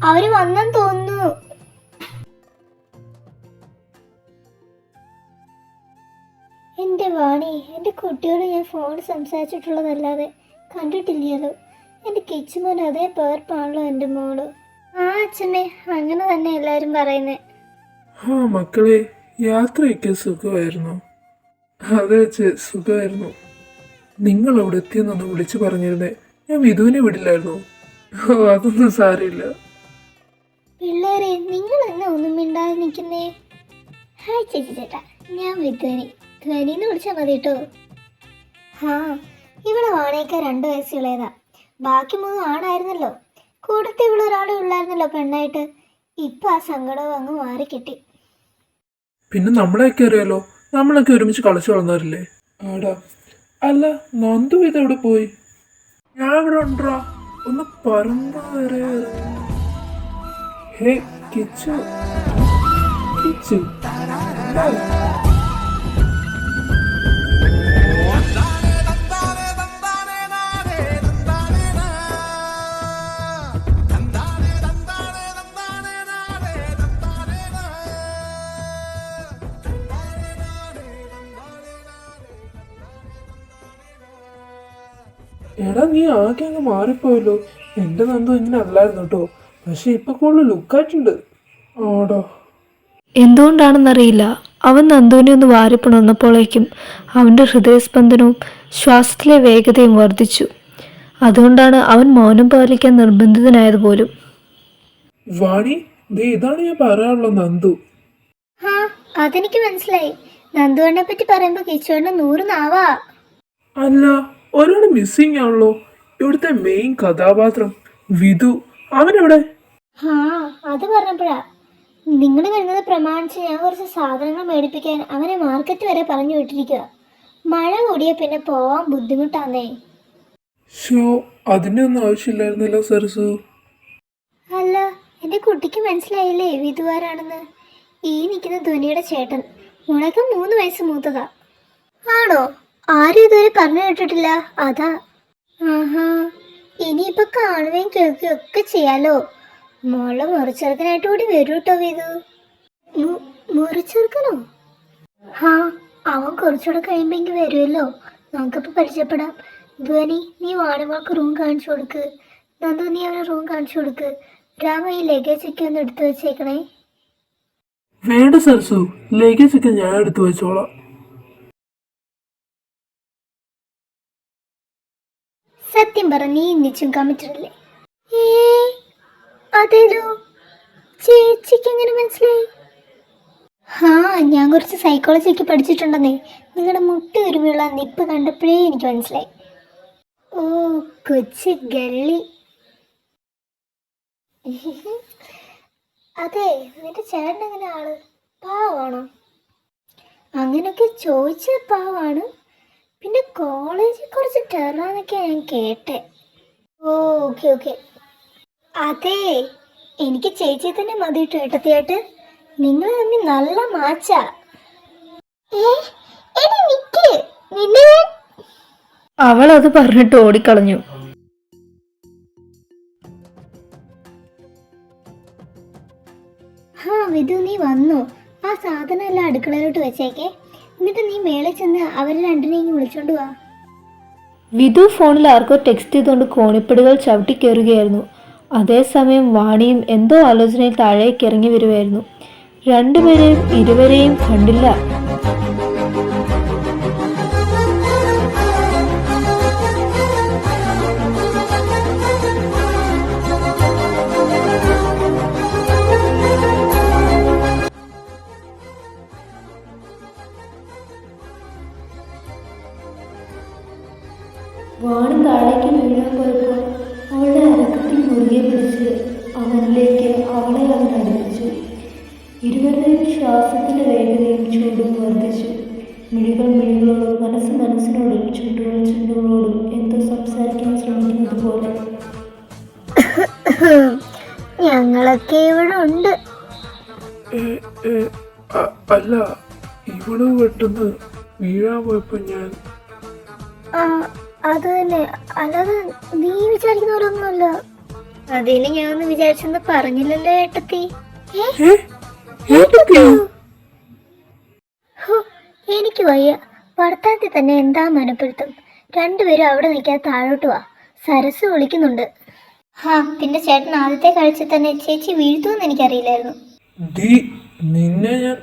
അവര് വന്നെന്ന് തോന്നുന്നു. എൻ്റെ വാണി, എൻ്റെ കുട്ടിയോട് ഞാൻ ഫോൺ സംസാരിച്ചിട്ടുള്ളതല്ലാതെ കണ്ടിട്ടില്ലല്ലോ. എൻ്റെ കിച്ചുമോൻ അതേ പേർപ്പാണല്ലോ എൻ്റെ മോള്. ആ അച്ഛനെ, അങ്ങനെ തന്നെ എല്ലാവരും പറയുന്നേ. ആ മക്കളെ, യാത്രയൊക്കെ സുഖമായിരുന്നു. അതെ അച്ഛേ, സുഖമായിരുന്നു. നിങ്ങൾ അവിടെ എത്തിയെന്നൊന്ന് വിളിച്ചു പറഞ്ഞിരുന്നേ, ഞാൻ വിധുവിനെ വിടില്ലായിരുന്നു. ഓ, അതൊന്നും സാരമില്ല. പിള്ളേരെ, നിങ്ങൾ എന്നെ ഒന്നും മിണ്ടാതെ നിൽക്കുന്നേ. ഹായ് ചേച്ചി ചേട്ടാ, ഞാൻ വിധ്വനി. ധ്വനിന്ന് വിളിച്ചാൽ മതി കേട്ടോ. ആ, ഇവിടെ വാണേക്ക 2 വയസ്സുള്ളതാ. ബാക്കി 3 ആണായിരുന്നല്ലോ. കൂടത്തെ ഇവിടെ ഒരാളെ ഉള്ളായിരുന്നല്ലോ പെണ്ണായിട്ട്. ഇപ്പം ആ സങ്കടവും അങ്ങ് മാറിക്കിട്ടി. പിന്നെ നമ്മളെയൊക്കെ അറിയാലോ, നമ്മളൊക്കെ ഒരുമിച്ച് കളിച്ചു വളർന്നവരല്ലേ. ആടാ, അല്ല നന്ദു ഇതെവിടെ പോയി? ഞാൻ ഇവിടെ ഉണ്ടോ, ഒന്ന് പറമ്പ വരെ. ഹേ കിച്ചു, കിച്ചു. എടാ, നീ ആകെ അങ്ങ് മാറിപ്പോയല്ലോ. എൻ്റെ നന്ദു ഇങ്ങനെ അല്ലായിരുന്നു കേട്ടോ, പക്ഷെ ഇപ്പൊ കൂടുതൽ ലുക്കായിട്ടുണ്ട്. ആടോ, എന്തുകൊണ്ടാണെന്നറിയില്ല, അവൻ നന്ദുവിനെ ഒന്ന് വാരിപ്പുണർന്നപ്പോഴേക്കും അവൻ്റെ ഹൃദയസ്പന്ദനവും ശ്വാസത്തിലെ വേഗതയും വർദ്ധിച്ചു. അതുകൊണ്ടാണ് അവൻ മൗനം പാലിക്കാൻ നിർബന്ധിതനായത് പോലും. വാണി, ദേ ഇതാണ് ഞാൻ പറയാനുള്ള നന്ദു. ആ, അതെനിക്ക് മനസ്സിലായി. നന്ദുവണ്ണെ പറ്റി പറയുമ്പോൾ കിച്ചുവണ്ണ 100 നാവാ. അല്ല, ഒരാൾ മിസ്സിംഗ് ആണല്ലോ. ഇവിടുത്തെ മെയിൻ കഥാപാത്രം വിധു, അവനെവിടെ? ആ, അത് പറഞ്ഞപ്പോഴാ. നിങ്ങൾ വരുന്നത് പ്രമാണിച്ച് ഞാൻ കുറച്ച് സാധനങ്ങൾ മേടിപ്പിക്കാൻ അവനെ മാർക്കറ്റ് വരെ പറഞ്ഞു വിട്ടിരിക്കുക. മഴ കൂടിയ പിന്നെ പോവാൻ ബുദ്ധിമുട്ടാന്നേ. ഷോ, അതിൻ്റെ ഒന്നും ആവശ്യമില്ലായിരുന്നല്ലോ സരസു. അല്ല, എൻ്റെ കുട്ടിക്ക് മനസ്സിലായില്ലേ വിധുവാരാണെന്ന്? ഈ നിൽക്കുന്ന ധ്വനിയുടെ ചേട്ടൻ. മുളക്ക് 3 വയസ്സ് മൂത്തതാ. ആണോ? ആരും ഇതുവരെ പറഞ്ഞു കേട്ടിട്ടില്ല. അതാ. ആഹാ, ഇനിയിപ്പൊ കാണുകയും കേൾക്കുകയും ഒക്കെ ചെയ്യാലോ. മോളെ മുറിച്ചെറുക്കനായിട്ട് കൂടി വരൂ കേട്ടോ വിധു. മുറിച്ചെറുക്കനോ? ഹാ, അവൻ കുറച്ചുകൂടെ കഴിയുമ്പോ വരുമല്ലോ. നമുക്കിപ്പോൾ പരിചയപ്പെടാം. ധ്വനി, നീ വാണമോൾക്ക് റൂം കാണിച്ചു കൊടുക്ക്. നന്ദു, നീ അവനെ റൂം കാണിച്ചു കൊടുക്ക്. രാമ, ഈ ലഗേജ് ഒക്കെ ഒന്ന് എടുത്തു വെച്ചേക്കണേ. വേണ്ട സരസു, ലഗേജ് ഒക്കെ ഞാൻ എടുത്തു വെച്ചോളാം. സത്യം പറ, നീ നിച്ചും കമ്മിറ്റഡല്ലേ? അതേലോ, ചേച്ചിക്ക് എങ്ങനെ മനസ്സിലായി? ഹാ, ഞാൻ കുറച്ച് സൈക്കോളജിയൊക്കെ പഠിച്ചിട്ടുണ്ടെന്നേ. നിങ്ങളുടെ മുട്ടി ഒരുമിയുള്ള നിപ്പ് കണ്ടപ്പോഴേ എനിക്ക് മനസ്സിലായി. ഓ, കൊച്ചു ഗള്ളി. അതെ, നിന്റെ ചേട്ടൻ എങ്ങനെ ആള്? പാവാണോ? അങ്ങനെയൊക്കെ ചോദിച്ച പാവാണ്. പിന്നെ കോളേജിൽ കുറച്ച് ടെറാന്നൊക്കെ ഞാൻ കേട്ടെ. ഓ, ഓക്കെ ഓക്കെ. അതെ, എനിക്ക് ചേച്ചി തന്നെ മതി ഏട്ടത്തിയായിട്ട്. നിങ്ങൾ തമ്മിൽ നല്ല മാച്ചാ. അവൾ അത് പറഞ്ഞിട്ട് ഓടിക്കളഞ്ഞു. ഹാ വിധു, നീ വന്നു. ആ സാധനം എല്ലാം അടുക്കളയിലോട്ട് വെച്ചേക്കേ. എന്നിട്ട് നീ മേളിൽ ചെന്ന് അവരെ രണ്ടിനെയും വിളിച്ചോണ്ട് വാ. വിധു ഫോണിൽ ആർക്കോ ടെക്സ്റ്റ് ചെയ്തുകൊണ്ട് കോണിപ്പടികൾ ചവിട്ടി കയറുകയായിരുന്നു. അതേസമയം വാണിയും എന്തോ ആലോചനയിൽ താഴേക്ക് ഇറങ്ങി വരുമായിരുന്നു. രണ്ടുപേരെയും ഇരുവരെയും കണ്ടില്ല. വാണി താഴേക്ക് വീഴാൻ പോയപ്പോൾ അവളുടെ അരക്കത്തിൽ മുറുകെ പിടിച്ച് അവനിലേക്ക് അവളെ അവൻ അടുപ്പിച്ചു. ഇരുവരുടെയും ശ്വാസത്തിന്റെ വേഗതയും ചൂടും വർദ്ധിച്ചു. മിഴികൾ മിഴികളോടും മനസ്സിനോടും ചുണ്ടുകളോടും എന്തോ സംസാരിക്കാൻ ശ്രമിക്കുന്നത് പോലെ. ഞങ്ങളൊക്കെ ഇവിടെ ഉണ്ട്. അല്ല, ഇവള് പെട്ടെന്ന് വീഴാൻ പോയപ്പോ ഞാൻ. അത് തന്നെ, അല്ലാതെ നീ വിചാരിക്കുന്ന പോലൊന്നുമല്ല. അതിന് ഞാൻ ഒന്ന് വിചാരിച്ചെന്ന് പറഞ്ഞില്ലല്ലോ ഏട്ടത്തി. ഏ? ഏട്ടത്തിയോ? ഹോ, എനിക്ക് വയ്യ. വർത്താനത്തിൽ തന്നെ എന്താ മനപ്പെടുത്തും. രണ്ടുപേരും അവിടെ നിൽക്കാതെ താഴോട്ട് വാ, സരസ് വിളിക്കുന്നുണ്ട്. പിന്നെ ചേട്ടൻ ആദ്യത്തെ കാഴ്ച തന്നെ ചേച്ചി വീഴ്ത്തുമെന്ന് എനിക്കറിയില്ലായിരുന്നു. ഡി, നിന്നെ ഞാൻ